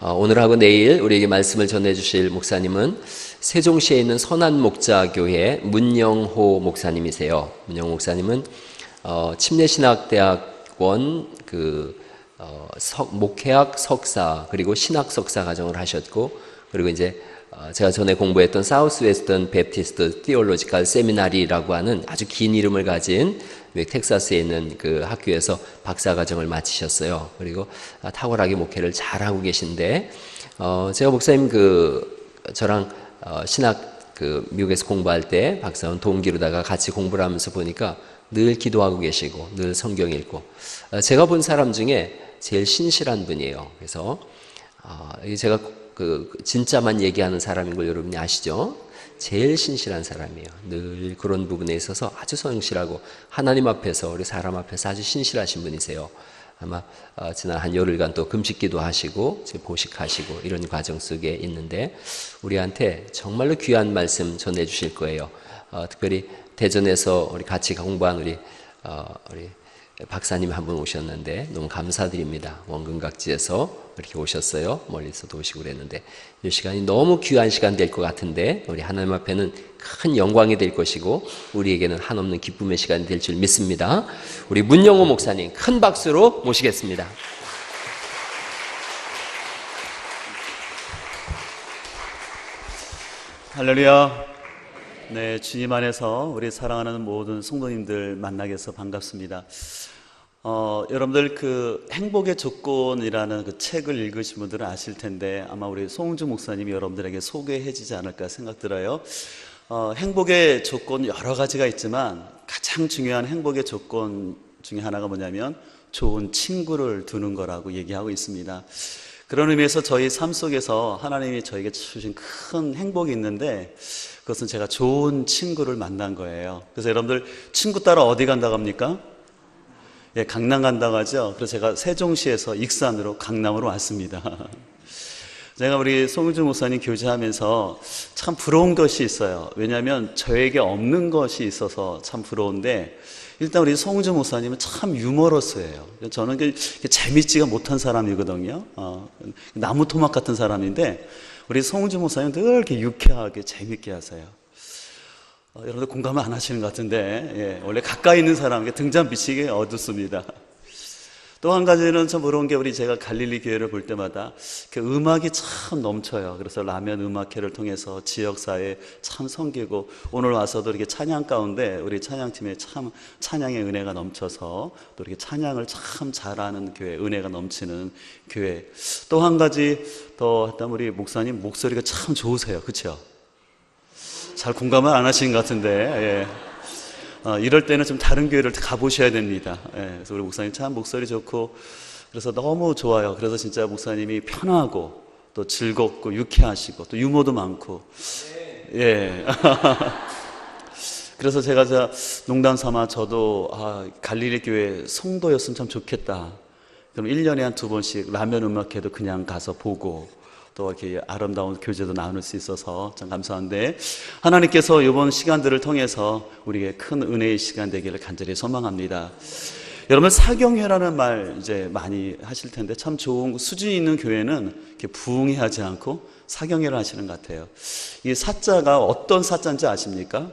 오늘하고 내일 우리에게 말씀을 전해주실 목사님은 세종시에 있는 선한목자교회 문영호 목사님이세요. 문영호 목사님은 침례신학대학원 목회학 석사 그리고 신학 석사 과정을 하셨고, 그리고 이제 제가 전에 공부했던 사우스 웨스턴 베프티스트 티올로지컬 세미나리라고 하는 아주 긴 이름을 가진 텍사스에 있는 그 학교에서 박사 과정을 마치셨어요. 그리고 탁월하게 목회를 잘 하고 계신데, 제가 목사님 저랑 신학 미국에서 공부할 때 박사원 동기로다가 같이 공부를 하면서 보니까 늘 기도하고 계시고 늘 성경 읽고, 제가 본 사람 중에 제일 신실한 분이에요. 그래서 제가 진짜만 얘기하는 사람인 걸 여러분이 아시죠? 제일 신실한 사람이에요. 늘 그런 부분에 있어서 아주 성실하고 하나님 앞에서 우리 사람 앞에서 아주 신실하신 분이세요. 아마 지난 한 열흘간 또 금식기도 하시고 보식하시고 이런 과정 속에 있는데, 우리한테 정말로 귀한 말씀 전해주실 거예요. 특별히 대전에서 우리 같이 공부한 우리 박사님 한 분 오셨는데 너무 감사드립니다. 원근각지에서 이렇게 오셨어요. 멀리서도 오시고 그랬는데 이 시간이 너무 귀한 시간 될 것 같은데, 우리 하나님 앞에는 큰 영광이 될 것이고 우리에게는 한없는 기쁨의 시간이 될 줄 믿습니다. 우리 문영호 목사님 큰 박수로 모시겠습니다. 할렐루야. 네, 주님 안에서 우리 사랑하는 모든 성도님들 만나게 해서 반갑습니다. 여러분들 행복의 조건이라는 그 책을 읽으신 분들은 아실 텐데 아마 우리 송은주 목사님이 여러분들에게 소개해지지 않을까 생각들어요. 행복의 조건 여러 가지가 있지만 가장 중요한 행복의 조건 중에 하나가 뭐냐면 좋은 친구를 두는 거라고 얘기하고 있습니다. 그런 의미에서 저희 삶 속에서 하나님이 저에게 주신 큰 행복이 있는데, 그것은 제가 좋은 친구를 만난 거예요. 그래서 여러분들 친구 따라 어디 간다고 합니까? 예, 강남 간다고 하죠. 그래서 제가 세종시에서 익산으로 강남으로 왔습니다. 제가 우리 송은주 목사님 교제하면서 참 부러운 것이 있어요. 왜냐하면 저에게 없는 것이 있어서 참 부러운데, 일단 우리 송은주 목사님은 참 유머러스예요. 저는 재밌지가 못한 사람이거든요. 나무 토막 같은 사람인데 우리 송은주 목사님 늘 이렇게 유쾌하게 재밌게 하세요. 여러분들 공감을 안 하시는 것 같은데, 예, 원래 가까이 있는 사람에게 등잔 비치기 어둡습니다. 또 한 가지는 참 부러운 게, 제가 갈릴리 교회를 볼 때마다 음악이 참 넘쳐요. 그래서 라면 음악회를 통해서 지역사회에 참 섬기고, 오늘 와서도 이렇게 찬양 가운데 우리 찬양팀에 참 찬양의 은혜가 넘쳐서 또 이렇게 찬양을 참 잘하는 교회, 은혜가 넘치는 교회. 또 한 가지 더 했다면 우리 목사님 목소리가 참 좋으세요. 그렇죠? 잘 공감을 안 하시는 것 같은데, 예. 이럴 때는 좀 다른 교회를 가보셔야 됩니다. 예, 그래서 우리 목사님 참 목소리 좋고 그래서 너무 좋아요. 그래서 진짜 목사님이 편하고 또 즐겁고 유쾌하시고 또 유머도 많고, 예. 그래서 제가 농담 삼아 저도 갈릴리 교회 성도였으면 참 좋겠다. 그럼 1년에 한 2번씩 라면 음악회도 그냥 가서 보고 또 이렇게 아름다운 교제도 나눌 수 있어서 참 감사한데, 하나님께서 이번 시간들을 통해서 우리에게 큰 은혜의 시간 되기를 간절히 소망합니다. 여러분, 사경회라는 말 이제 많이 하실 텐데 참 좋은, 수준 있는 교회는 이렇게 부흥회하지 않고 사경회를 하시는 것 같아요. 이 사자가 어떤 사자인지 아십니까?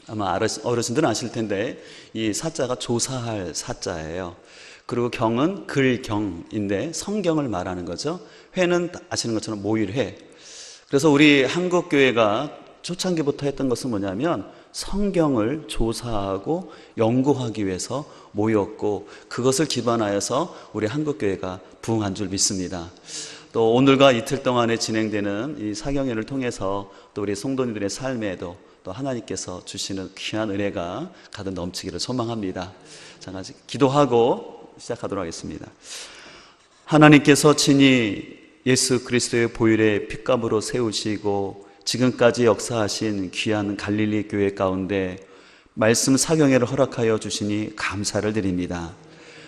아마 어르신들은 아실 텐데 이 사자가 조사할 사자예요. 그리고 경은 글경인데 성경을 말하는 거죠. 회는 아시는 것처럼 모일회. 그래서 우리 한국교회가 초창기부터 했던 것은 뭐냐면 성경을 조사하고 연구하기 위해서 모였고, 그것을 기반하여서 우리 한국교회가 부흥한 줄 믿습니다. 또 오늘과 이틀 동안에 진행되는 이 사경회를 통해서 또 우리 성도님들의 삶에도 또 하나님께서 주시는 귀한 은혜가 가득 넘치기를 소망합니다. 자, 아직 기도하고 시작하도록 하겠습니다. 하나님께서 친히 예수 그리스도의 보혈의 핏감으로 세우시고 지금까지 역사하신 귀한 갈릴리 교회 가운데 말씀 사경회를 허락하여 주시니 감사를 드립니다.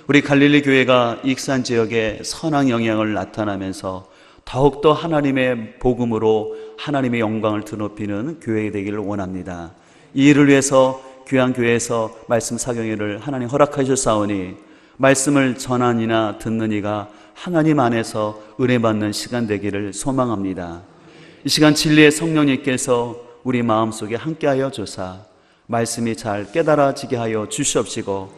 우리 갈릴리 교회가 익산 지역에 선한 영향을 나타나면서 더욱더 하나님의 복음으로 하나님의 영광을 드높이는 교회 되기를 원합니다. 이 일을 위해서 귀한 교회에서 말씀 사경회를 하나님 허락하셨사오니 말씀을 전하니나 듣는 이가 하나님 안에서 은혜 받는 시간 되기를 소망합니다. 이 시간 진리의 성령님께서 우리 마음속에 함께하여 주사 말씀이 잘 깨달아지게 하여 주시옵시고,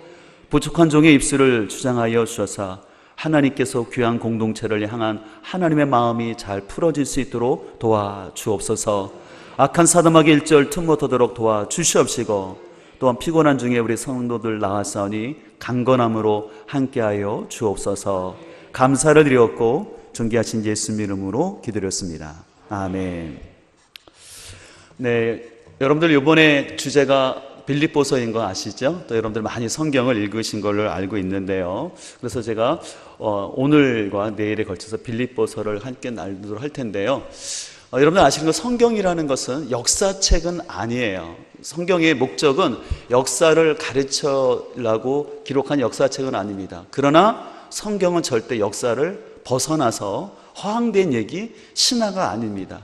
부족한 종의 입술을 주장하여 주셔서 하나님께서 귀한 공동체를 향한 하나님의 마음이 잘 풀어질 수 있도록 도와주옵소서. 악한 사담하게 1절 틈 못하도록 도와주시옵시고, 또한 피곤한 중에 우리 성도들 나왔사오니 강건함으로 함께하여 주옵소서. 감사를 드렸고 존귀하신 예수님 이름으로 기도드렸습니다. 아멘. 네, 여러분들 이번에 주제가 빌립보서인 거 아시죠? 또 여러분들 많이 성경을 읽으신 걸로 알고 있는데요. 그래서 제가 오늘과 내일에 걸쳐서 빌립보서를 함께 나누도록 할 텐데요. 여러분들 아시는 거, 성경이라는 것은 역사책은 아니에요. 성경의 목적은 역사를 가르치려고 기록한 역사책은 아닙니다. 그러나 성경은 절대 역사를 벗어나서 허황된 얘기, 신화가 아닙니다.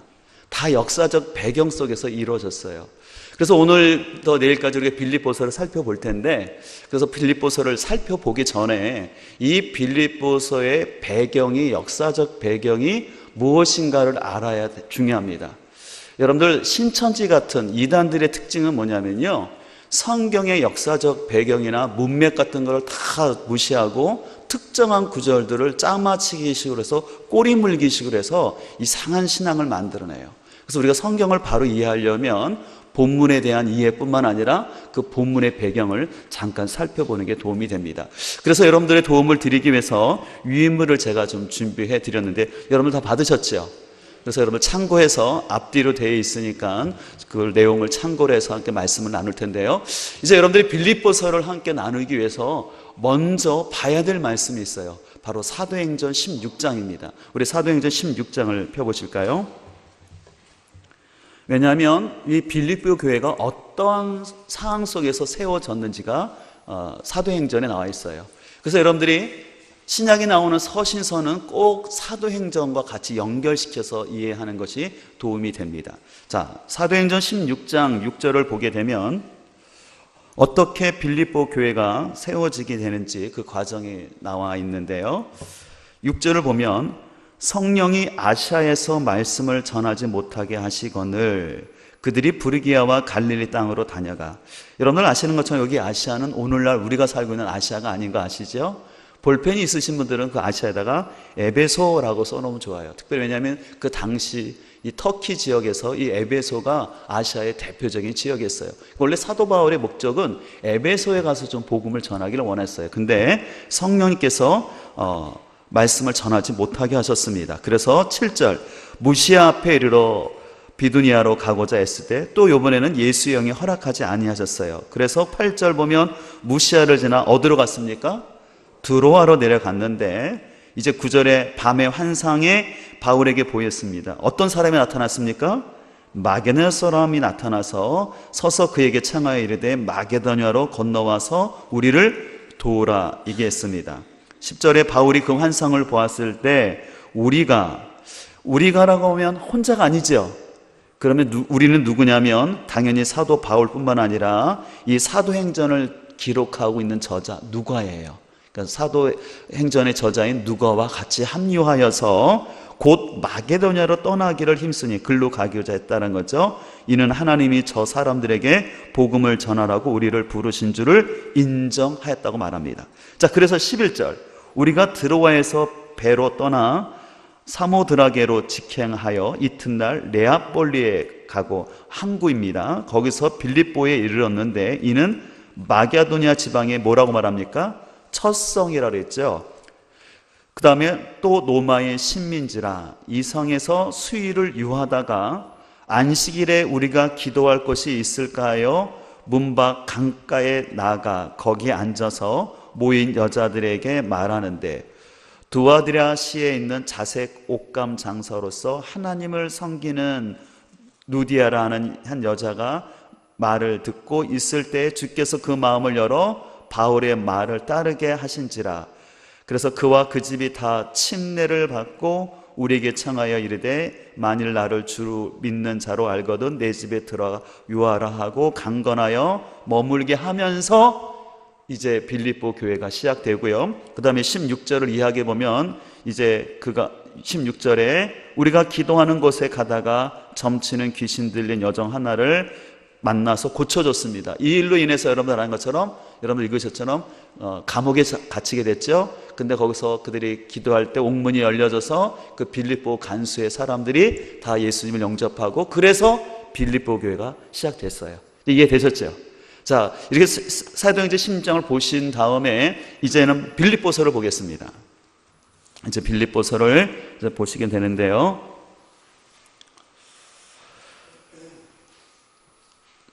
다 역사적 배경 속에서 이루어졌어요. 그래서 오늘부터 내일까지 우리가 빌립보서를 살펴볼 텐데, 그래서 빌립보서를 살펴보기 전에 이 빌립보서의 배경이, 역사적 배경이 무엇인가를 알아야 중요합니다. 여러분들, 신천지 같은 이단들의 특징은 뭐냐면요, 성경의 역사적 배경이나 문맥 같은 걸 다 무시하고 특정한 구절들을 짜맞추기식으로 해서 꼬리 물기식으로 해서 이상한 신앙을 만들어내요. 그래서 우리가 성경을 바로 이해하려면 본문에 대한 이해뿐만 아니라 그 본문의 배경을 잠깐 살펴보는 게 도움이 됩니다. 그래서 여러분들의 도움을 드리기 위해서 유인물을 제가 좀 준비해 드렸는데 여러분 다 받으셨죠? 그래서 여러분 참고해서 앞뒤로 되어 있으니까 그 내용을 참고를 해서 함께 말씀을 나눌 텐데요. 이제 여러분들이 빌립보서를 함께 나누기 위해서 먼저 봐야 될 말씀이 있어요. 바로 사도행전 16장입니다. 우리 사도행전 16장을 펴보실까요? 왜냐하면 이 빌립보 교회가 어떠한 상황 속에서 세워졌는지가 사도행전에 나와 있어요. 그래서 여러분들이 신약에 나오는 서신서는 꼭 사도행전과 같이 연결시켜서 이해하는 것이 도움이 됩니다. 자, 사도행전 16장 6절을 보게 되면 어떻게 빌립보 교회가 세워지게 되는지 그 과정이 나와 있는데요. 6절을 보면 성령이 아시아에서 말씀을 전하지 못하게 하시거늘 그들이 부르기아와 갈릴리 땅으로 다녀가. 여러분들 아시는 것처럼 여기 아시아는 오늘날 우리가 살고 있는 아시아가 아닌 거 아시죠? 볼펜이 있으신 분들은 그 아시아에다가 에베소라고 써놓으면 좋아요. 특별히 왜냐하면 그 당시 이 터키 지역에서 이 에베소가 아시아의 대표적인 지역이었어요. 원래 사도 바울의 목적은 에베소에 가서 좀 복음을 전하기를 원했어요. 근데 성령님께서 말씀을 전하지 못하게 하셨습니다. 그래서 7절 무시아 앞에 이르러 비두니아로 가고자 했을 때 또 이번에는 예수의 영이 허락하지 아니하셨어요. 그래서 8절 보면 무시아를 지나 어디로 갔습니까? 드로아로 내려갔는데 이제 9절에 밤의 환상에 바울에게 보였습니다. 어떤 사람이 나타났습니까? 마게도냐 사람이 나타나서 서서 그에게 청하여 이르되 마게도냐로 건너와서 우리를 도우라 얘기했습니다. 10절에 바울이 그 환상을 보았을 때 우리가라고 하면 혼자가 아니죠. 그러면 우리는 누구냐면 당연히 사도 바울뿐만 아니라 이 사도행전을 기록하고 있는 저자 누가예요. 그러니까 사도행전의 저자인 누가와 같이 합류하여서 곧 마게도냐로 떠나기를 힘쓰니 글로 가고자 했다는 거죠. 이는 하나님이 저 사람들에게 복음을 전하라고 우리를 부르신 줄을 인정하였다고 말합니다. 자, 그래서 11절 우리가 드로아에서 배로 떠나 사모드라게로 직행하여 이튿날 네아폴리에 가고 항구입니다. 거기서 빌립보에 이르렀는데 이는 마게도냐 지방에 뭐라고 말합니까? 첫 성이라고 했죠. 그 다음에 또 로마의 식민지라 이 성에서 수일을 유하다가 안식일에 우리가 기도할 곳이 있을까요? 문밖 강가에 나가 거기에 앉아서 모인 여자들에게 말하는데 두아드라시에 있는 자색 옥감 장사로서 하나님을 섬기는 누디아라는 한 여자가 말을 듣고 있을 때 주께서 그 마음을 열어 바울의 말을 따르게 하신지라. 그래서 그와 그 집이 다 침례를 받고 우리에게 청하여 이르되 만일 나를 주로 믿는 자로 알거든 내 집에 들어가 유하라 하고 강건하여 머물게 하면서 이제 빌립보 교회가 시작되고요. 그 다음에 16절을 이해하게 보면 이제 그가 16절에 우리가 기도하는 곳에 가다가 점치는 귀신 들린 여종 하나를 만나서 고쳐줬습니다. 이 일로 인해서 여러분들 아는 것처럼, 여러분들 읽으셨처럼 감옥에 갇히게 됐죠. 근데 거기서 그들이 기도할 때 옥문이 열려져서 그 빌립보 간수의 사람들이 다 예수님을 영접하고, 그래서 빌립보 교회가 시작됐어요. 이해되셨죠? 자, 이렇게 사도행전 16장을 보신 다음에 이제는 빌립보서를 보겠습니다. 이제 빌립보서를 이제 보시게 되는데요.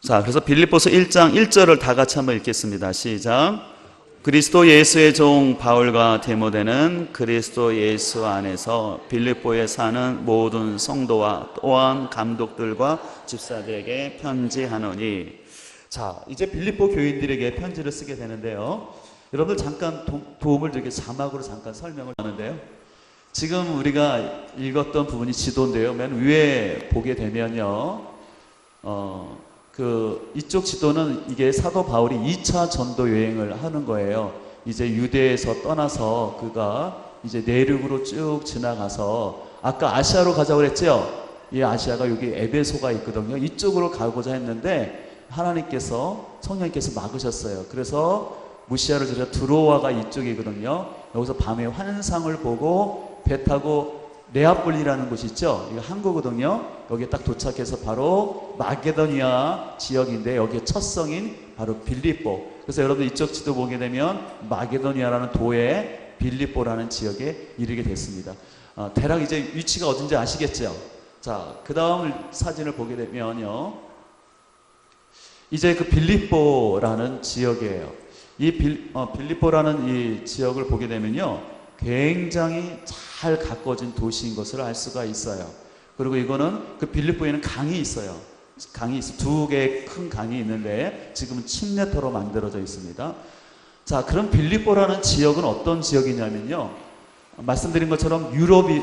자, 그래서 빌립보서 1장 1절을 다 같이 한번 읽겠습니다. 시작. 그리스도 예수의 종 바울과 데모데는 그리스도 예수 안에서 빌립보에 사는 모든 성도와 또한 감독들과 집사들에게 편지하노니. 자, 이제 빌립보 교인들에게 편지를 쓰게 되는데요. 여러분들 잠깐 도움을 드리게 자막으로 잠깐 설명을 하는데요. 지금 우리가 읽었던 부분이 지도인데요. 맨 위에 보게 되면요. 이쪽 지도는 이게 사도 바울이 2차 전도 여행을 하는 거예요. 이제 유대에서 떠나서 그가 이제 내륙으로 쭉 지나가서, 아까 아시아로 가자고 그랬죠? 이 아시아가 여기 에베소가 있거든요. 이쪽으로 가고자 했는데 하나님께서, 성령님께서 막으셨어요. 그래서 무시아를 지나 드로아가 이쪽이거든요. 여기서 밤에 환상을 보고 배 타고 네아폴리라는 곳이 있죠. 이거 항구거든요. 여기에 딱 도착해서 바로 마게도니아 지역인데, 여기에 첫 성인 바로 빌립보. 그래서 여러분 이쪽 지도 보게 되면 마게도니아라는 도에 빌립보라는 지역에 이르게 됐습니다. 대략 이제 위치가 어딘지 아시겠죠? 자, 그 다음 사진을 보게 되면요. 이제 그 빌립보라는 지역이에요. 이 빌립보라는 이 지역을 보게 되면요. 굉장히 잘 가꿔진 도시인 것을 알 수가 있어요. 그리고 이거는 그 빌립보에는 강이 있어요. 두 개의 큰 강이 있는데 지금은 침례터로 만들어져 있습니다. 자, 그럼 빌립보라는 지역은 어떤 지역이냐면요. 말씀드린 것처럼 유럽이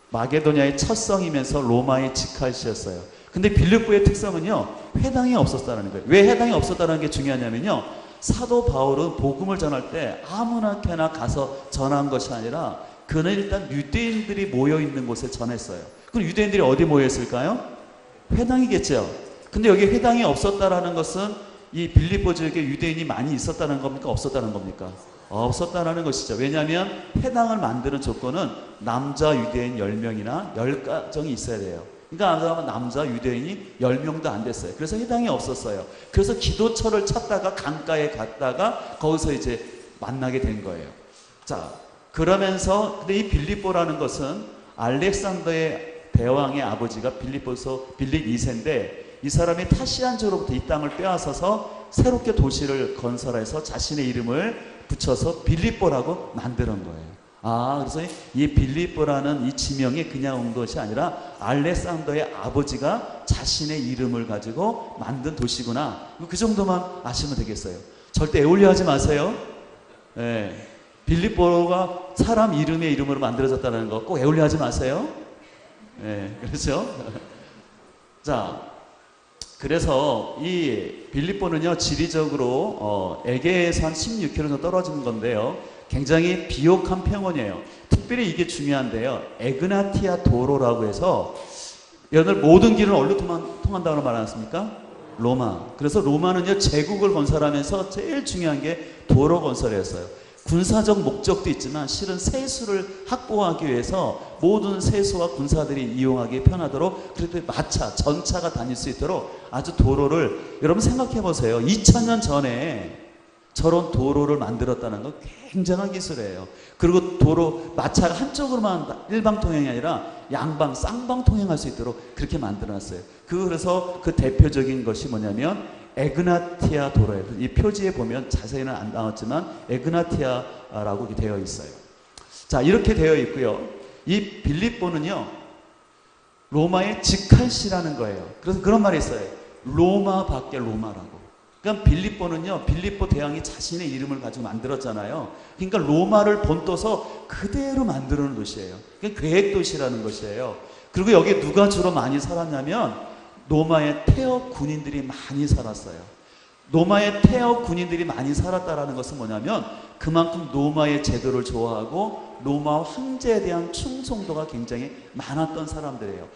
마게도니아의 첫 성이면서 로마의 직할시였어요. 근데 빌립보의 특성은요. 회당이 없었다는 거예요. 왜 회당이 없었다는 게 중요하냐면요. 사도 바울은 복음을 전할 때 아무나게나 가서 전한 것이 아니라 그는 일단 유대인들이 모여있는 곳에 전했어요. 그럼 유대인들이 어디 모여있을까요? 회당이겠죠. 근데 여기 회당이 없었다라는 것은 이 빌립보 지역에 유대인이 많이 있었다는 겁니까? 없었다는 겁니까? 없었다는 것이죠. 왜냐하면 회당을 만드는 조건은 남자 유대인 10명이나 10가정이 있어야 돼요. 그러니까 남자 유대인이 10명도 안 됐어요. 그래서 회당이 없었어요. 그래서 기도처를 찾다가 강가에 갔다가 거기서 이제 만나게 된 거예요. 자, 그러면서 근데 이 빌립보라는 것은 알렉산더의 대왕의 아버지가 빌립 2세인데 이 사람이 타시안주로부터 이 땅을 빼앗아서 새롭게 도시를 건설해서 자신의 이름을 붙여서 빌립보라고 만드는 거예요. 그래서 이 빌립보라는 이 지명이 그냥 온 것이 아니라 알렉산더의 아버지가 자신의 이름을 가지고 만든 도시구나. 그 정도만 아시면 되겠어요. 절대 애올리하지 마세요. 네. 빌립보가 사람 이름의 이름으로 만들어졌다는 거 꼭 애올리하지 마세요. 네, 그렇죠? 자, 그래서 이 빌립보는요, 지리적으로 에게에서 한 16km 정도 떨어지는 건데요. 굉장히 비옥한 평원이에요. 특별히 이게 중요한데요. 에그나티아 도로라고 해서 여러분 모든 길은 어디로 통한다고 말하지 않습니까? 로마. 그래서 로마는요, 제국을 건설하면서 제일 중요한 게 도로 건설이었어요. 군사적 목적도 있지만 실은 세수를 확보하기 위해서 모든 세수와 군사들이 이용하기 편하도록 그렇게 마차, 전차가 다닐 수 있도록 아주 도로를, 여러분 생각해 보세요. 2000년 전에 저런 도로를 만들었다는 건 굉장한 기술이에요. 그리고 도로, 마차가 한쪽으로만 일방통행이 아니라 양방, 쌍방통행할 수 있도록 그렇게 만들어놨어요. 그래서 그 대표적인 것이 뭐냐면 에그나티아 도로예요. 이 표지에 보면 자세히는 안 나왔지만 에그나티아라고 되어 있어요. 자, 이렇게 되어 있고요. 이 빌립보는요, 로마의 직할시라는 거예요. 그래서 그런 말이 있어요. 로마 밖에 로마라고. 그러니까 빌립보는요, 빌립보 대왕이 자신의 이름을 가지고 만들었잖아요. 그러니까 로마를 본떠서 그대로 만들어놓은 도시예요. 그러니까 계획도시라는 것이에요. 그리고 여기 누가 주로 많이 살았냐면 로마의 태역 군인들이 많이 살았어요. 로마의 태역 군인들이 많이 살았다라는 것은 뭐냐면 그만큼 로마의 제도를 좋아하고 로마 황제에 대한 충성도가 굉장히 많았던 사람들이에요.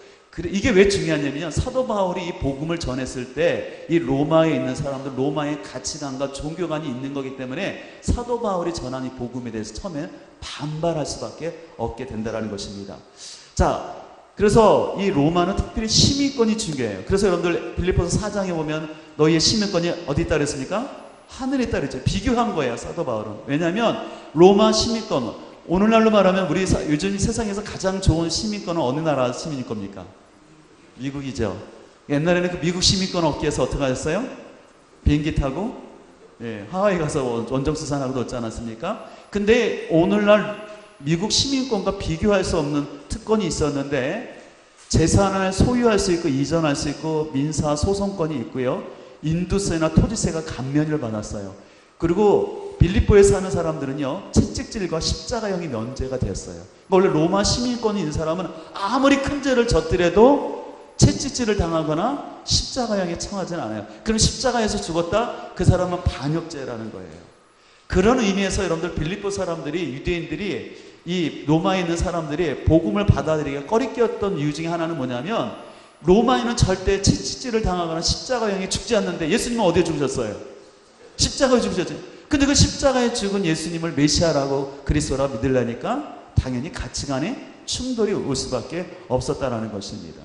이게 왜 중요하냐면요, 사도 바울이 이 복음을 전했을 때 이 로마에 있는 사람들, 로마의 가치관과 종교관이 있는 거기 때문에 사도 바울이 전한 이 복음에 대해서 처음에 반발할 수밖에 없게 된다는 것입니다. 자, 그래서 이 로마는 특별히 시민권이 중요해요. 그래서 여러분들 빌립보서 4장에 보면 너희의 시민권이 어디 있다 그랬습니까? 하늘에 있다 그랬죠. 비교한 거예요, 사도 바울은. 왜냐하면 로마 시민권, 오늘날로 말하면 우리 요즘 세상에서 가장 좋은 시민권은 어느 나라 시민일 겁니까? 미국이죠. 옛날에는 그 미국 시민권 얻기 위해서 어떻게 하셨어요? 비행기 타고 하와이 가서 원정수산하고 놀지 않았습니까? 근데 오늘날 미국 시민권과 비교할 수 없는 특권이 있었는데 재산을 소유할 수 있고 이전할 수 있고 민사 소송권이 있고요. 인두세나 토지세가 감면을 받았어요. 그리고 빌립보에 사는 사람들은요, 채찍질과 십자가형이 면제가 됐어요. 원래 로마 시민권이 있는 사람은 아무리 큰 죄를 졌더라도 채찍질을 당하거나 십자가형에 처하지는 않아요. 그럼 십자가에서 죽었다? 그 사람은 반역죄라는 거예요. 그런 의미에서 여러분들 빌립보 사람들이, 유대인들이 이 로마에 있는 사람들이 복음을 받아들이기가 꺼리꼈던 이유 중에 하나는 뭐냐면 로마에는 절대 채찍질을 당하거나 십자가형에 죽지 않는데 예수님은 어디에 죽으셨어요? 십자가에 죽으셨죠. 근데 그 십자가에 죽은 예수님을 메시아라고 그리스도라 믿으려니까 당연히 가치관에 충돌이 올 수밖에 없었다는 것입니다.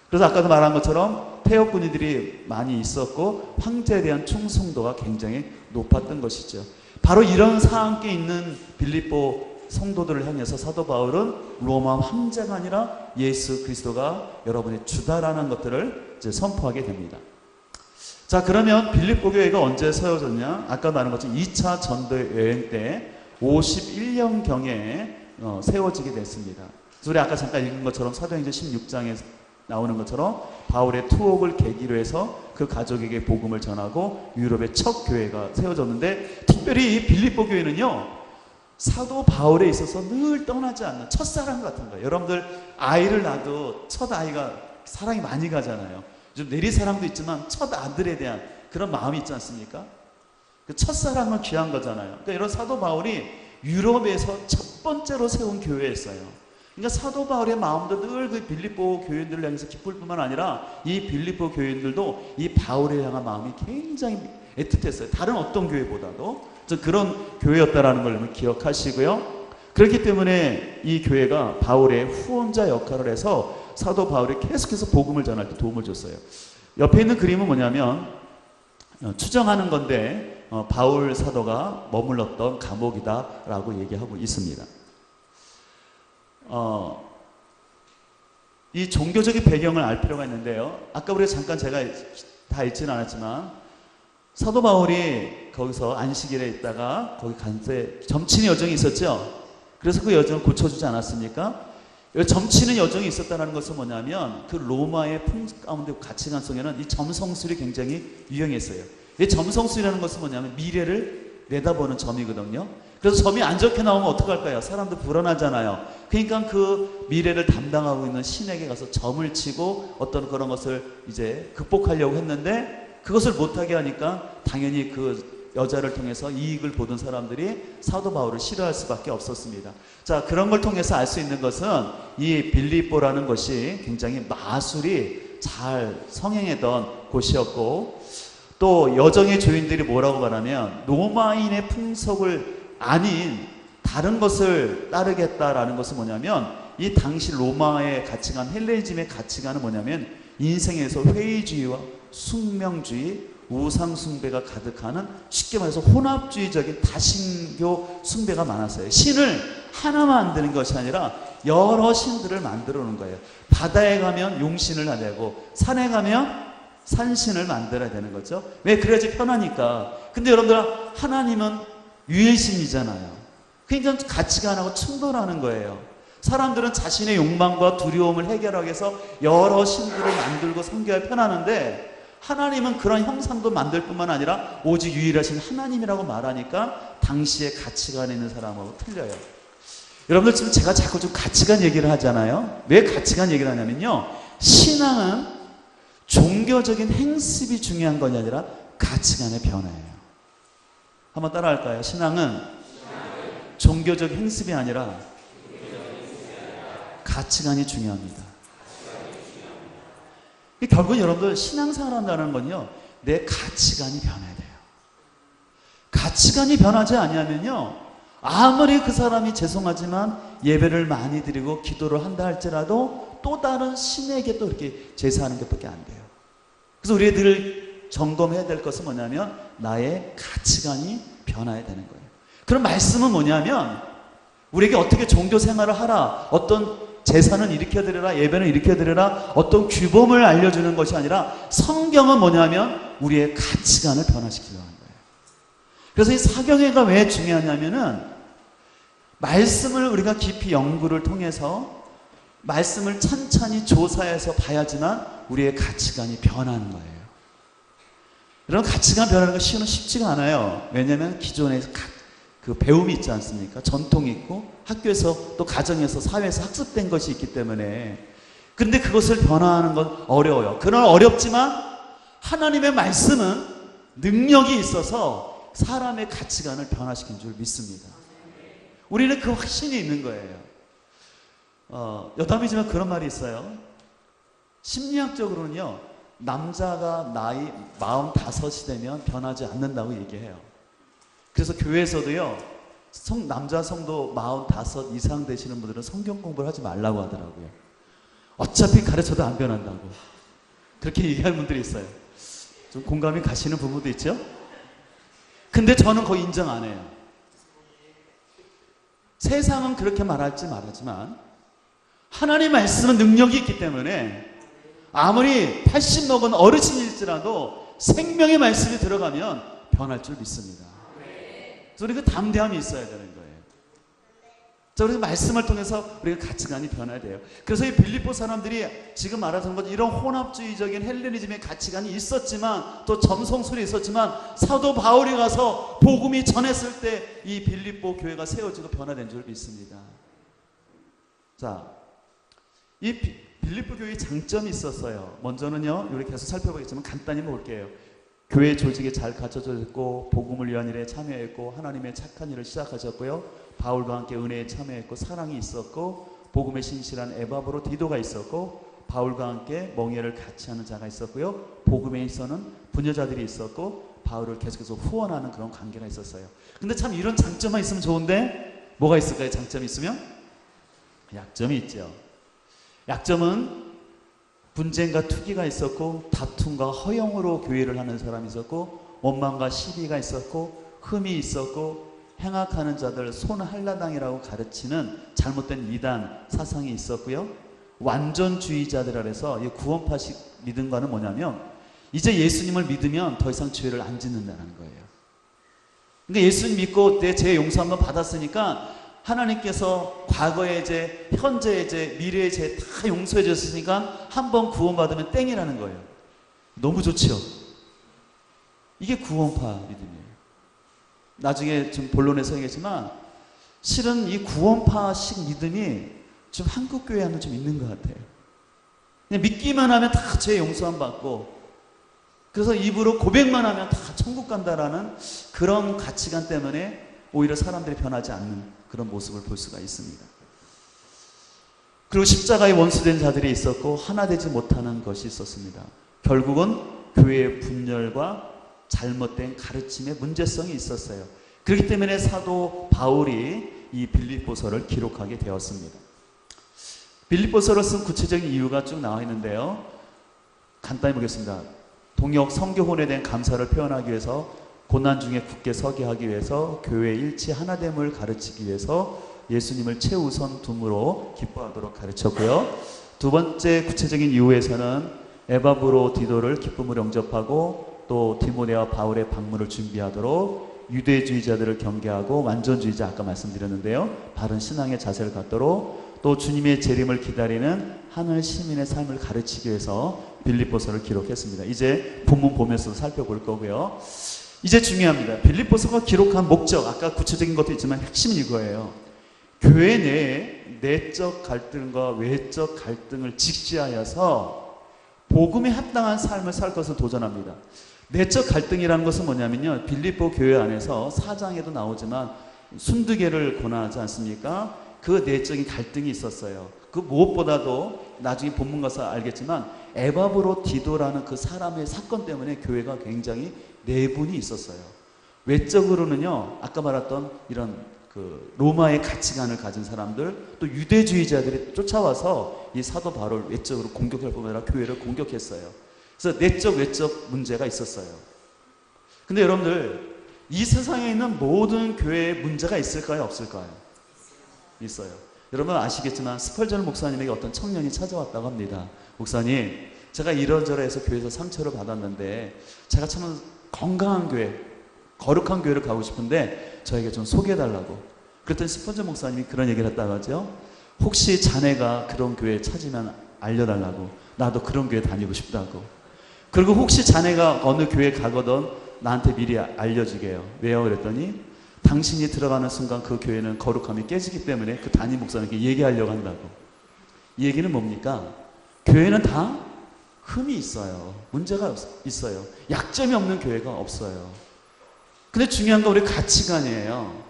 그래서 아까도 말한 것처럼 폐역군이들이 많이 있었고 황제에 대한 충성도가 굉장히 높았던 것이죠. 바로 이런 상황에 있는 빌립보 성도들을 향해서 사도 바울은 로마 황제가 아니라 예수 그리스도가 여러분의 주다라는 것들을 이제 선포하게 됩니다. 자, 그러면 빌립보 교회가 언제 세워졌냐? 아까 말한 것처럼 2차 전도 여행 때 51년경에 세워지게 됐습니다. 그래서 우리 아까 잠깐 읽은 것처럼 사도행전 16장에 나오는 것처럼 바울의 투옥을 계기로 해서 그 가족에게 복음을 전하고 유럽의 첫 교회가 세워졌는데, 특별히 이 빌립보 교회는요, 사도 바울에 있어서 늘 떠나지 않는 첫사랑 같은 거예요. 여러분들 아이를 낳아도 첫 아이가 사랑이 많이 가잖아요. 좀 내리사랑도 있지만 첫 아들에 대한 그런 마음이 있지 않습니까? 그 첫사랑은 귀한 거잖아요. 그러니까 이런 사도 바울이 유럽에서 첫 번째로 세운 교회였어요. 그러니까 사도 바울의 마음도 늘 그 빌립보 교인들을 향해서 기쁠 뿐만 아니라 이 빌립보 교인들도 이 바울을 향한 마음이 굉장히 애틋했어요. 다른 어떤 교회보다도 그런 교회였다라는 걸 기억하시고요. 그렇기 때문에 이 교회가 바울의 후원자 역할을 해서 사도 바울이 계속해서 복음을 전할 때 도움을 줬어요. 옆에 있는 그림은 뭐냐면 추정하는 건데 바울 사도가 머물렀던 감옥이다라고 얘기하고 있습니다. 이 종교적인 배경을 알 필요가 있는데요. 아까 우리가 잠깐 제가 다 읽지는 않았지만 사도 바울이 거기서 안식일에 있다가 거기 간세 점치는 여정이 있었죠. 그래서 그 여정을 고쳐주지 않았습니까? 점치는 여정이 있었다는 것은 뭐냐면 그 로마의 풍습 가운데 가치관 속에는 이 점성술이 굉장히 유행했어요. 이 점성술이라는 것은 뭐냐면 미래를 내다보는 점이거든요. 그래서 점이 안 좋게 나오면 어떡할까요? 사람도 불안하잖아요. 그러니까 그 미래를 담당하고 있는 신에게 가서 점을 치고 어떤 그런 것을 이제 극복하려고 했는데 그것을 못하게 하니까 당연히 그 여자를 통해서 이익을 보던 사람들이 사도 바울을 싫어할 수밖에 없었습니다. 자, 그런 걸 통해서 알 수 있는 것은 이 빌립보라는 곳이 굉장히 마술이 잘 성행했던 곳이었고, 또 여정의 주인들이 뭐라고 말하면 로마인의 풍속을 아닌 다른 것을 따르겠다라는 것은 뭐냐면 이 당시 로마의 가치관, 헬레니즘의 가치관은 뭐냐면 인생에서 회의주의와 숙명주의, 우상숭배가 가득하는, 쉽게 말해서 혼합주의적인 다신교 숭배가 많았어요. 신을 하나 만드는 것이 아니라 여러 신들을 만들어 놓은 거예요. 바다에 가면 용신을 하되고 산에 가면 산신을 만들어야 되는 거죠. 왜? 그래야지 편하니까. 근데 여러분들 하나님은 유일신이잖아요. 그러니까 가치관하고 충돌하는 거예요. 사람들은 자신의 욕망과 두려움을 해결하기 위해서 여러 신들을 만들고 섬겨야 편하는데 하나님은 그런 형상도 만들 뿐만 아니라 오직 유일하신 하나님이라고 말하니까 당시의 가치관에 있는 사람하고 틀려요. 여러분들 지금 제가 자꾸 좀 가치관 얘기를 하잖아요. 왜 가치관 얘기를 하냐면요, 신앙은 종교적인 행습이 중요한 것이 아니라 가치관의 변화예요. 한번 따라 할까요? 신앙은 종교적 행습이 아니라 가치관이 중요합니다. 결국 여러분들 신앙생활 한다는 건요, 내 가치관이 변해야 돼요. 가치관이 변하지 않으면요, 아무리 그 사람이 죄송하지만 예배를 많이 드리고 기도를 한다 할지라도 또 다른 신에게 또 이렇게 제사하는 것밖에 안 돼요. 그래서 우리가 늘 점검해야 될 것은 뭐냐면 나의 가치관이 변화해야 되는 거예요. 그럼 말씀은 뭐냐면 우리에게 어떻게 종교 생활을 하라, 어떤 제사는 일으켜 드려라, 예배는 일으켜 드려라, 어떤 규범을 알려주는 것이 아니라 성경은 뭐냐면 우리의 가치관을 변화시키려고 하는 거예요. 그래서 이 사경회가 왜 중요하냐면은 말씀을 우리가 깊이 연구를 통해서 말씀을 찬찬히 조사해서 봐야지만 우리의 가치관이 변하는 거예요. 이런 가치관 변하는 거 쉽지가 않아요. 왜냐하면 기존에 그 배움이 있지 않습니까? 전통이 있고 학교에서 또 가정에서 사회에서 학습된 것이 있기 때문에. 근데 그것을 변화하는 건 어려워요. 그러나 어렵지만 하나님의 말씀은 능력이 있어서 사람의 가치관을 변화시킨 줄 믿습니다. 우리는 그 확신이 있는 거예요. 여담이지만 그런 말이 있어요. 심리학적으로는요, 남자가 나이 45이 되면 변하지 않는다고 얘기해요. 그래서 교회에서도요, 남자 성도 45 이상 되시는 분들은 성경 공부를 하지 말라고 하더라고요. 어차피 가르쳐도 안 변한다고. 그렇게 얘기하는 분들이 있어요. 좀 공감이 가시는 부분도 있죠? 근데 저는 거의 인정 안 해요. 세상은 그렇게 말할지 말하지만 하나님 말씀은 능력이 있기 때문에 아무리 80 먹은 어르신일지라도 생명의 말씀이 들어가면 변할 줄 믿습니다. 그래서 우리가 담대함이 있어야 되는 거예요. 자, 그래서 말씀을 통해서 우리가 가치관이 변해야 돼요. 그래서 이 빌립보 사람들이 지금 말하는 것 이런 혼합주의적인 헬레니즘의 가치관이 있었지만 또 점성술이 있었지만 사도 바울이 가서 복음이 전했을 때 이 빌립보 교회가 세워지고 변화된 줄 믿습니다. 자, 이 빌립보 교회의 장점이 있었어요. 먼저는요, 우리 계속 살펴보겠지만 간단히 볼게요. 교회 조직이 잘 갖춰져 있고 복음을 위한 일에 참여했고 하나님의 착한 일을 시작하셨고요. 바울과 함께 은혜에 참여했고 사랑이 있었고 복음의 신실한 에바브로 디도가 있었고 바울과 함께 멍에를 같이 하는 자가 있었고요. 복음에 있어서는 부녀자들이 있었고 바울을 계속해서 후원하는 그런 관계가 있었어요. 근데 참 이런 장점만 있으면 좋은데 뭐가 있을까요? 장점이 있으면? 약점이 있죠. 약점은 분쟁과 투기가 있었고 다툼과 허영으로 교회를 하는 사람이 있었고 원망과 시비가 있었고 흠이 있었고 행악하는 자들 손할라당이라고 가르치는 잘못된 이단 사상이 있었고요. 완전주의자들이라 해서 이 구원파식 믿음과는 뭐냐면 이제 예수님을 믿으면 더 이상 죄를 안 짓는다는 거예요. 그러니까 예수님 믿고 내 죄 용서 한번 받았으니까 하나님께서 과거의 죄, 현재의 죄, 미래의 죄 다 용서해 줬으니까 한 번 구원받으면 땡이라는 거예요. 너무 좋죠? 이게 구원파 믿음이에요. 나중에 좀 본론에 서야겠지만 실은 이 구원파식 믿음이 좀 한국 교회와는 좀 있는 것 같아요. 그냥 믿기만 하면 다 죄 용서함 받고 그래서 입으로 고백만 하면 다 천국 간다라는 그런 가치관 때문에 오히려 사람들이 변하지 않는 그런 모습을 볼 수가 있습니다. 그리고 십자가에 원수된 자들이 있었고 하나 되지 못하는 것이 있었습니다. 결국은 교회의 분열과 잘못된 가르침의 문제성이 있었어요. 그렇기 때문에 사도 바울이 이 빌립보서를 기록하게 되었습니다. 빌립보서를 쓴 구체적인 이유가 쭉 나와 있는데요. 간단히 보겠습니다. 동역 성교혼에 대한 감사를 표현하기 위해서 고난 중에 굳게 서게 하기 위해서 교회의 일치 하나됨을 가르치기 위해서 예수님을 최우선 둠으로 기뻐하도록 가르쳤고요. 두 번째 구체적인 이유에서는 에바브로 디도를 기쁨으로 영접하고 또 디모데와 바울의 방문을 준비하도록 유대주의자들을 경계하고 완전주의자 아까 말씀드렸는데요. 바른 신앙의 자세를 갖도록 또 주님의 재림을 기다리는 하늘 시민의 삶을 가르치기 위해서 빌립보서를 기록했습니다. 이제 본문 보면서 살펴볼 거고요. 이제 중요합니다. 빌립보서가 기록한 목적, 아까 구체적인 것도 있지만 핵심은 이거예요. 교회 내에 내적 갈등과 외적 갈등을 직시하여서 복음에 합당한 삶을 살 것을 도전합니다. 내적 갈등이라는 것은 뭐냐면요. 빌립보 교회 안에서 4장에도 나오지만 순두개를 권하지 않습니까? 그 내적인 갈등이 있었어요. 그 무엇보다도 나중에 본문 가서 알겠지만 에바브로디도라는 그 사람의 사건 때문에 교회가 굉장히 내분이 있었어요. 외적으로는요, 아까 말했던 이런 그 로마의 가치관을 가진 사람들, 또 유대주의자들이 쫓아와서 이 사도 바울을 외적으로 공격할 뿐만 아니라 교회를 공격했어요. 그래서 내적 외적 문제가 있었어요. 근데 여러분들, 이 세상에 있는 모든 교회에 문제가 있을까요, 없을까요? 있어요. 여러분 아시겠지만 스펄전 목사님에게 어떤 청년이 찾아왔다고 합니다. 목사님, 제가 이런저런해서 교회에서 상처를 받았는데 제가 참 건강한 교회, 거룩한 교회를 가고 싶은데 저에게 좀 소개해달라고. 그랬더니 스펄전 목사님이 그런 얘기를 했다고 하죠. 혹시 자네가 그런 교회 찾으면 알려달라고. 나도 그런 교회 다니고 싶다고. 그리고 혹시 자네가 어느 교회 가거든 나한테 미리 알려주게 해요. 왜요? 그랬더니 당신이 들어가는 순간 그 교회는 거룩함이 깨지기 때문에 그 담임 목사님께 얘기하려고 한다고. 이 얘기는 뭡니까? 교회는 다 흠이 있어요. 문제가 있어요. 약점이 없는 교회가 없어요. 근데 중요한 건 우리 가치관이에요.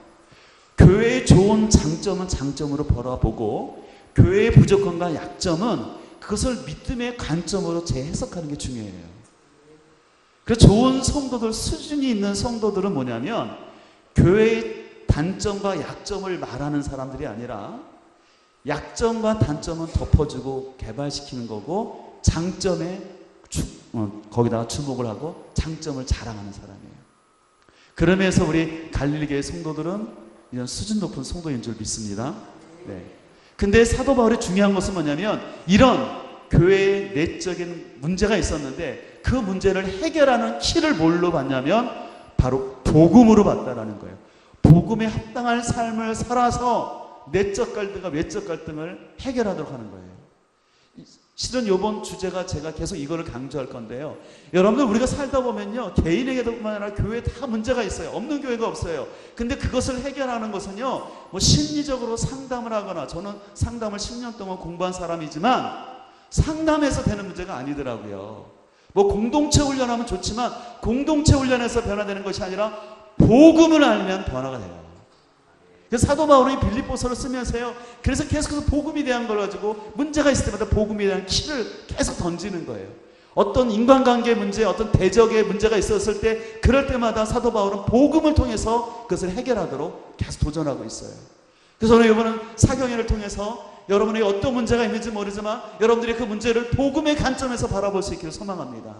교회의 좋은 장점은 장점으로 바라보고 교회의 부족함과 약점은 그것을 믿음의 관점으로 재해석하는 게 중요해요. 그래서 좋은 성도들, 수준이 있는 성도들은 뭐냐면 교회의 단점과 약점을 말하는 사람들이 아니라 약점과 단점은 덮어주고 개발시키는 거고 장점에 거기다가 주목을 하고 장점을 자랑하는 사람이에요. 그러면서 우리 갈릴리교회 성도들은 이런 수준 높은 성도인 줄 믿습니다. 네. 근데 사도 바울의 중요한 것은 뭐냐면 이런 교회의 내적인 문제가 있었는데 그 문제를 해결하는 키를 뭘로 봤냐면 바로 복음으로 봤다라는 거예요. 복음에 합당한 삶을 살아서 내적 갈등과 외적 갈등을 해결하도록 하는 거예요. 실은 이번 주제가 제가 계속 이거를 강조할 건데요. 여러분들 우리가 살다 보면요. 개인에게도뿐만 아니라 교회에 다 문제가 있어요. 없는 교회가 없어요. 근데 그것을 해결하는 것은요. 뭐 심리적으로 상담을 하거나 저는 상담을 10년 동안 공부한 사람이지만 상담해서 되는 문제가 아니더라고요. 뭐 공동체 훈련하면 좋지만 공동체 훈련에서 변화되는 것이 아니라 복음을 알면 변화가 돼요. 그래서 사도 바울이 빌립보서를 쓰면서요. 그래서 계속해서 복음에 대한 걸 가지고 문제가 있을 때마다 복음에 대한 키를 계속 던지는 거예요. 어떤 인간관계 문제, 어떤 대적의 문제가 있었을 때 그럴 때마다 사도 바울은 복음을 통해서 그것을 해결하도록 계속 도전하고 있어요. 그래서 오늘 이번은 사경회를 통해서 여러분에게 어떤 문제가 있는지 모르지만 여러분들이 그 문제를 복음의 관점에서 바라볼 수 있기를 소망합니다.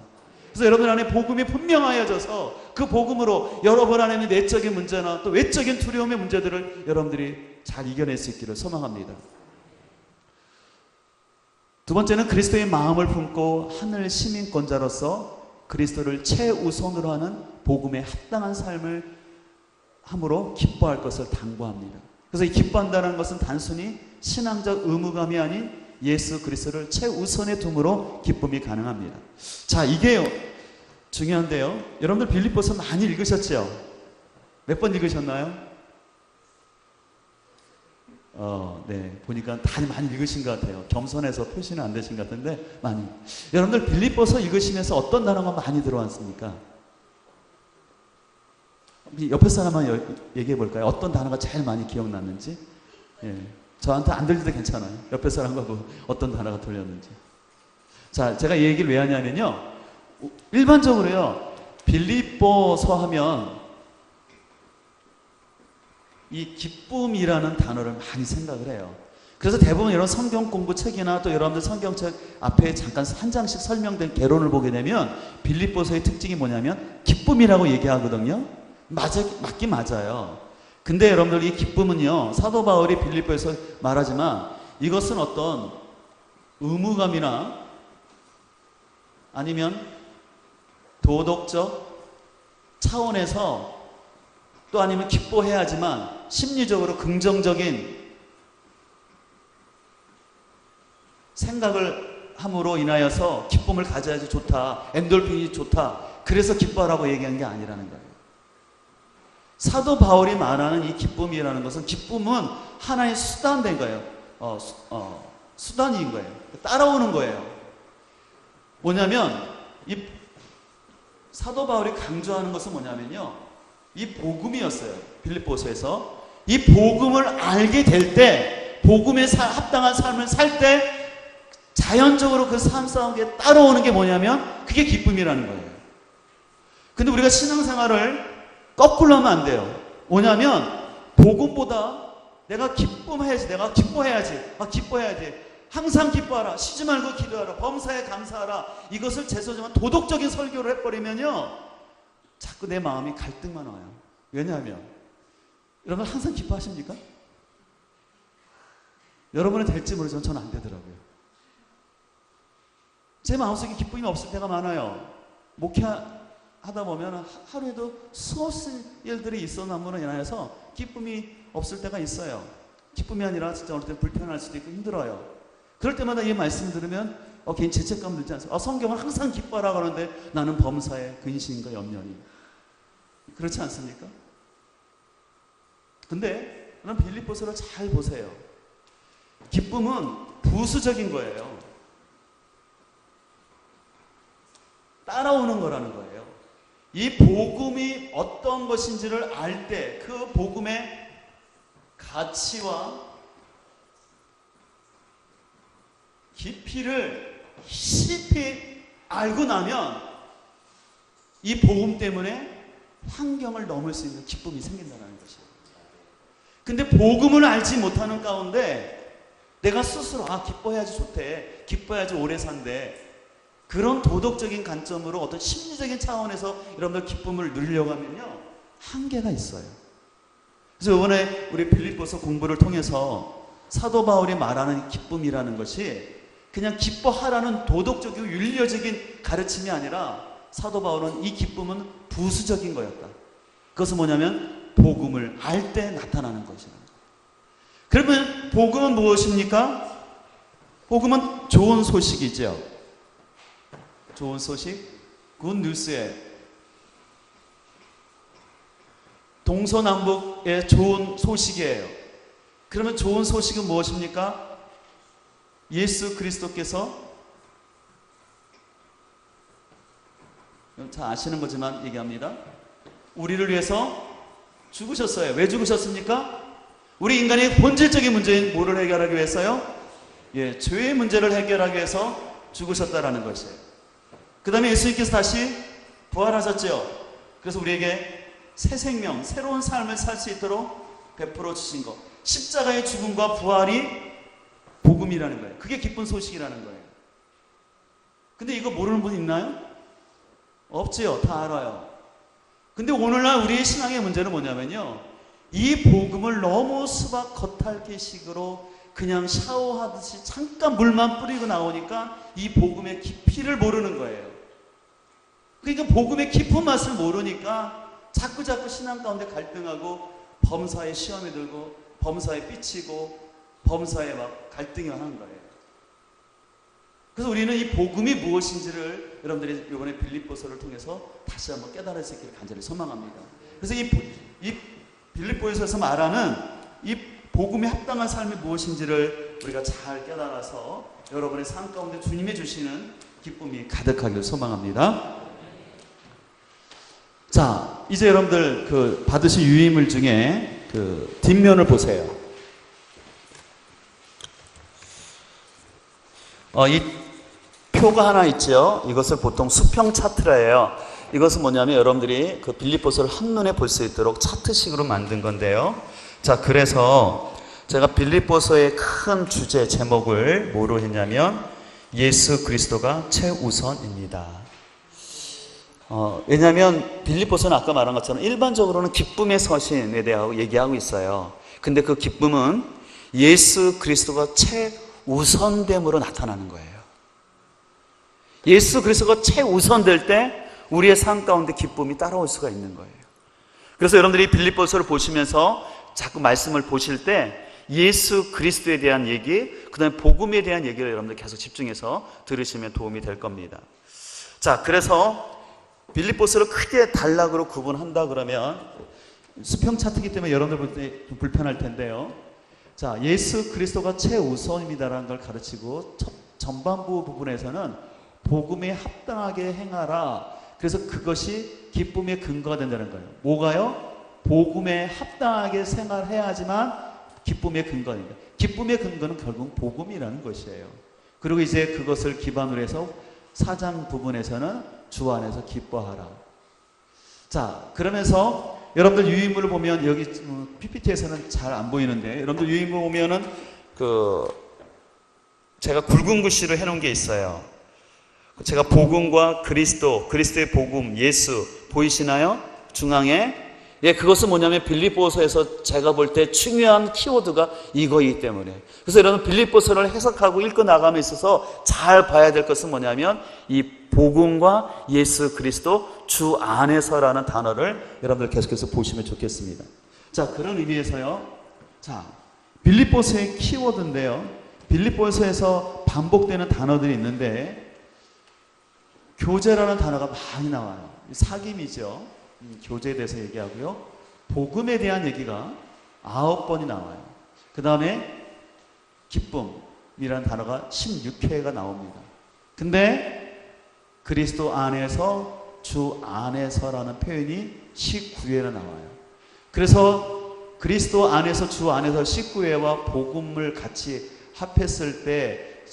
그래서 여러분 안에 복음이 분명하여져서 그 복음으로 여러분 안에 있는 내적인 문제나 또 외적인 두려움의 문제들을 여러분들이 잘 이겨낼 수 있기를 소망합니다. 두 번째는 그리스도의 마음을 품고 하늘 시민권자로서 그리스도를 최우선으로 하는 복음에 합당한 삶을 함으로 기뻐할 것을 당부합니다. 그래서 이 기뻐한다는 것은 단순히 신앙적 의무감이 아닌 예수 그리스도를 최우선에 둠으로 기쁨이 가능합니다. 자, 이게 중요한데요. 여러분들 빌립보서 많이 읽으셨죠? 몇 번 읽으셨나요? 네, 보니까 다 많이 읽으신 것 같아요. 겸손해서 표시는 안 되신 것 같은데 많이. 여러분들 빌립보서 읽으시면서 어떤 단어가 많이 들어왔습니까? 옆에 사람 한번 얘기해 볼까요? 어떤 단어가 제일 많이 기억났는지? 예. 저한테 안 들려도 괜찮아요. 옆에 사람하고 어떤 단어가 들렸는지. 자, 제가 이 얘기를 왜 하냐면요. 일반적으로요. 빌립보서 하면 이 기쁨이라는 단어를 많이 생각을 해요. 그래서 대부분 이런 성경 공부 책이나 또 여러분들 성경책 앞에 잠깐 한 장씩 설명된 개론을 보게 되면 빌립보서의 특징이 뭐냐면 기쁨이라고 얘기하거든요. 맞긴 맞아요. 근데 여러분들 이 기쁨은요, 사도 바울이 빌립보에서 말하지만 이것은 어떤 의무감이나 아니면 도덕적 차원에서 또 아니면 기뻐해야지만 심리적으로 긍정적인 생각을 함으로 인하여서 기쁨을 가져야지 좋다, 엔돌핀이 좋다, 그래서 기뻐하라고 얘기한 게 아니라는 거예요. 사도 바울이 말하는 이 기쁨이라는 것은 기쁨은 하나의 수단된 거예요. 수단인 거예요. 따라오는 거예요. 뭐냐면 이 사도 바울이 강조하는 것은 뭐냐면요. 이 복음이었어요. 빌립보서에서 이 복음을 알게 될 때, 복음에 합당한 삶을 살 때 자연적으로 그 삶 속에 따라오는 게 뭐냐면 그게 기쁨이라는 거예요. 근데 우리가 신앙생활을 거꾸로 하면 안 돼요. 뭐냐면 복음보다 내가 기뻐해야지, 기뻐해야지. 항상 기뻐하라, 쉬지 말고 기도하라, 범사에 감사하라. 이것을 제소지만 도덕적인 설교를 해버리면요, 자꾸 내 마음이 갈등만 와요. 왜냐하면 여러분 항상 기뻐하십니까? 여러분은 될지 모르지만 저는 안 되더라고요. 제 마음속에 기쁨이 없을 때가 많아요. 목회하다 보면 하루에도 수없이 일들이 있어남으로 인하여서 기쁨이 없을 때가 있어요. 기쁨이 아니라 진짜 어느 때 불편할 수도 있고 힘들어요. 그럴 때마다 이 말씀 들으면 괜히 죄책감 들지 않습니까? 성경은 항상 기뻐하라고 하는데 나는 범사에 근심과 염려니. 그렇지 않습니까? 근데 여러분 빌립보서를 잘 보세요. 기쁨은 부수적인 거예요. 따라오는 거라는 거예요. 이 복음이 어떤 것인지를 알 때 그 복음의 가치와 깊이를 깊이 알고 나면 이 복음 때문에 환경을 넘을 수 있는 기쁨이 생긴다는 것이에요. 근데 복음을 알지 못하는 가운데 내가 스스로 기뻐해야지 좋대, 기뻐해야지 오래 산대, 그런 도덕적인 관점으로 어떤 심리적인 차원에서 여러분들 기쁨을 누리려고 하면요, 한계가 있어요. 그래서 이번에 우리 빌립보서 공부를 통해서 사도 바울이 말하는 기쁨이라는 것이 그냥 기뻐하라는 도덕적이고 윤리적인 가르침이 아니라 사도 바울은 이 기쁨은 부수적인 거였다. 그것은 뭐냐면 복음을 알 때 나타나는 것이라는 거예요. 그러면 복음은 무엇입니까? 복음은 좋은 소식이죠. 좋은 소식, 굿 뉴스에 동서남북의 좋은 소식이에요. 그러면 좋은 소식은 무엇입니까? 예수 그리스도께서, 다 아시는 거지만 얘기합니다. 우리를 위해서 죽으셨어요. 왜 죽으셨습니까? 우리 인간의 본질적인 문제인 뭐를 해결하기 위해서요? 죄의 문제를 해결하기 위해서 죽으셨다라는 것이에요. 그 다음에 예수님께서 다시 부활하셨죠. 그래서 우리에게 새 생명, 새로운 삶을 살 수 있도록 베풀어 주신 것, 십자가의 죽음과 부활이 복음이라는 거예요. 그게 기쁜 소식이라는 거예요. 근데 이거 모르는 분 있나요? 없지요. 다 알아요. 근데 오늘날 우리의 신앙의 문제는 뭐냐면요, 이 복음을 너무 수박 겉핥기식으로 그냥 샤워하듯이 잠깐 물만 뿌리고 나오니까 이 복음의 깊이를 모르는 거예요. 그러니까 복음의 깊은 맛을 모르니까 자꾸 신앙 가운데 갈등하고 범사에 시험이 들고 범사에 삐치고 범사에 막 갈등이 하는 거예요. 그래서 우리는 이 복음이 무엇인지를 여러분들이 이번에 빌립보서를 통해서 다시 한번 깨달을 수 있기를 간절히 소망합니다. 그래서 이 빌립보에서 말하는 이 복음에 합당한 삶이 무엇인지를 우리가 잘 깨달아서 여러분의 삶 가운데 주님이 주시는 기쁨이 가득하길 소망합니다. 자, 이제 여러분들 받으신 유의물 중에 뒷면을 보세요. 이 표가 하나 있죠. 이것을 보통 수평 차트라 해요. 이것은 뭐냐면 여러분들이 빌립보서를 한눈에 볼 수 있도록 차트식으로 만든 건데요. 자, 그래서 제가 빌립보서의 큰 주제 제목을 뭐로 했냐면 예수 그리스도가 최우선입니다. 왜냐하면 빌립보서는 아까 말한 것처럼 일반적으로는 기쁨의 서신에 대하여 얘기하고 있어요. 근데 그 기쁨은 예수 그리스도가 최우선됨으로 나타나는 거예요. 예수 그리스도가 최우선될 때 우리의 삶 가운데 기쁨이 따라올 수가 있는 거예요. 그래서 여러분들이 빌립보서를 보시면서 자꾸 말씀을 보실 때 예수 그리스도에 대한 얘기, 그 다음에 복음에 대한 얘기를 여러분들 계속 집중해서 들으시면 도움이 될 겁니다. 자, 그래서 빌립보서를 크게 단락으로 구분한다 그러면 수평 차트이기 때문에 여러분들 볼 때 좀 불편할 텐데요. 자, 예수 그리스도가 최우선입니다라는 걸 가르치고 전반부 부분에서는 복음에 합당하게 행하라. 그래서 그것이 기쁨의 근거가 된다는 거예요. 뭐가요? 복음에 합당하게 생활해야지만 기쁨의 근거입니다. 기쁨의 근거는 결국 복음이라는 것이에요. 그리고 이제 그것을 기반으로 해서 4장 부분에서는 주 안에서 기뻐하라. 자, 그러면서 여러분들 유인물을 보면 여기 PPT에서는 잘 안 보이는데 여러분들 유인물 보면은 제가 굵은 글씨로 해놓은 게 있어요. 제가 복음과 그리스도의 복음, 예수 보이시나요? 중앙에. 예, 그것은 뭐냐면 빌립보서에서 제가 볼 때 중요한 키워드가 이거이기 때문에. 그래서 여러분 빌립보서를 해석하고 읽고 나감에 있어서 잘 봐야 될 것은 뭐냐면 이 복음과 예수 그리스도 주 안에서라는 단어를 여러분들 계속해서 보시면 좋겠습니다. 자, 그런 의미에서요. 자, 빌립보서의 키워드인데요. 빌립보서에서 반복되는 단어들이 있는데 교제라는 단어가 많이 나와요. 사귐이죠. 교제에 대해서 얘기하고요. 복음에 대한 얘기가 9번이 나와요. 그 다음에 기쁨이라는 단어가 16회가 나옵니다. 근데 그리스도 안에서 주 안에서라는 표현이 19회나 나와요. 그래서 그리스도 안에서 주 안에서 19회와 복음을 같이 합했을 때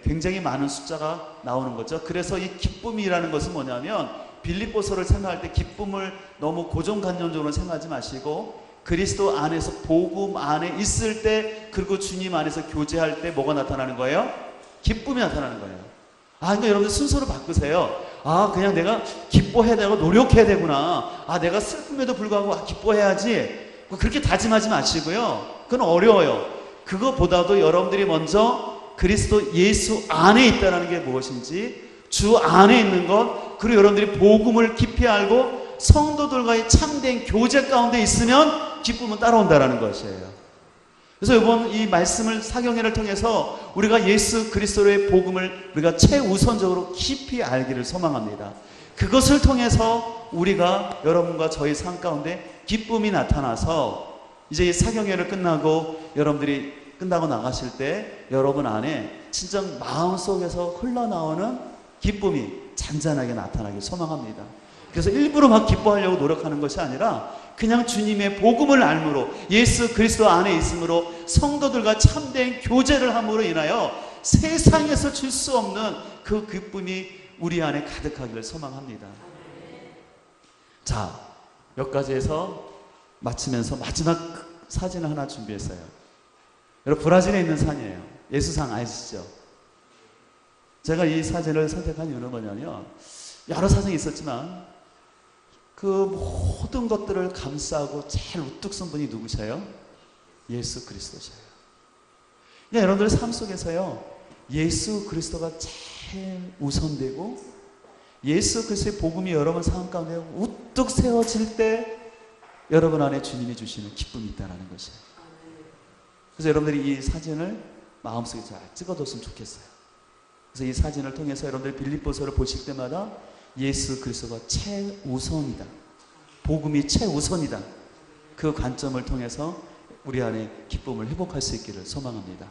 굉장히 많은 숫자가 나오는 거죠. 그래서 이 기쁨이라는 것은 뭐냐면 빌립보서를 생각할 때 기쁨을 너무 고정관념적으로 생각하지 마시고 그리스도 안에서 복음 안에 있을 때 그리고 주님 안에서 교제할 때 뭐가 나타나는 거예요? 기쁨이 나타나는 거예요. 그러니까 여러분들 순서를 바꾸세요. 그냥 내가 기뻐해야 되고 노력해야 되구나. 내가 슬픔에도 불구하고 기뻐해야지. 그렇게 다짐하지 마시고요. 그건 어려워요. 그거보다도 여러분들이 먼저 그리스도 예수 안에 있다는 게 무엇인지 주 안에 있는 것, 그리고 여러분들이 복음을 깊이 알고 성도들과의 참된 교제 가운데 있으면 기쁨은 따라온다라는 것이에요. 그래서 이번 이 말씀을 사경회를 통해서 우리가 예수 그리스도의 복음을 우리가 최우선적으로 깊이 알기를 소망합니다. 그것을 통해서 우리가 여러분과 저희 삶 가운데 기쁨이 나타나서 이제 이 사경회를 끝나고 여러분들이 끝나고 나가실 때 여러분 안에 진짜 마음속에서 흘러나오는 기쁨이 잔잔하게 나타나길 소망합니다. 그래서 일부러 막 기뻐하려고 노력하는 것이 아니라 그냥 주님의 복음을 알므로 예수 그리스도 안에 있으므로 성도들과 참된 교제를 함으로 인하여 세상에서 줄 수 없는 그 기쁨이 우리 안에 가득하기를 소망합니다. 자, 몇 가지에서 마치면서 마지막 사진을 하나 준비했어요. 여러분 브라질에 있는 산이에요. 예수상 아시죠? 제가 이 사진을 선택한 이유는 뭐냐면 여러 사정이 있었지만 그 모든 것들을 감싸고 제일 우뚝 선 분이 누구세요? 예수 그리스도세요. 그러니까 여러분들 삶 속에서요 예수 그리스도가 제일 우선되고 예수 그리스도의 복음이 여러분 삶 가운데 우뚝 세워질 때 여러분 안에 주님이 주시는 기쁨이 있다는 것이에요. 그래서 여러분들이 이 사진을 마음속에 잘 찍어뒀으면 좋겠어요. 그래서 이 사진을 통해서 여러분들 빌립보서를 보실 때마다 예수 그리스도가 최우선이다. 복음이 최우선이다. 그 관점을 통해서 우리 안에 기쁨을 회복할 수 있기를 소망합니다.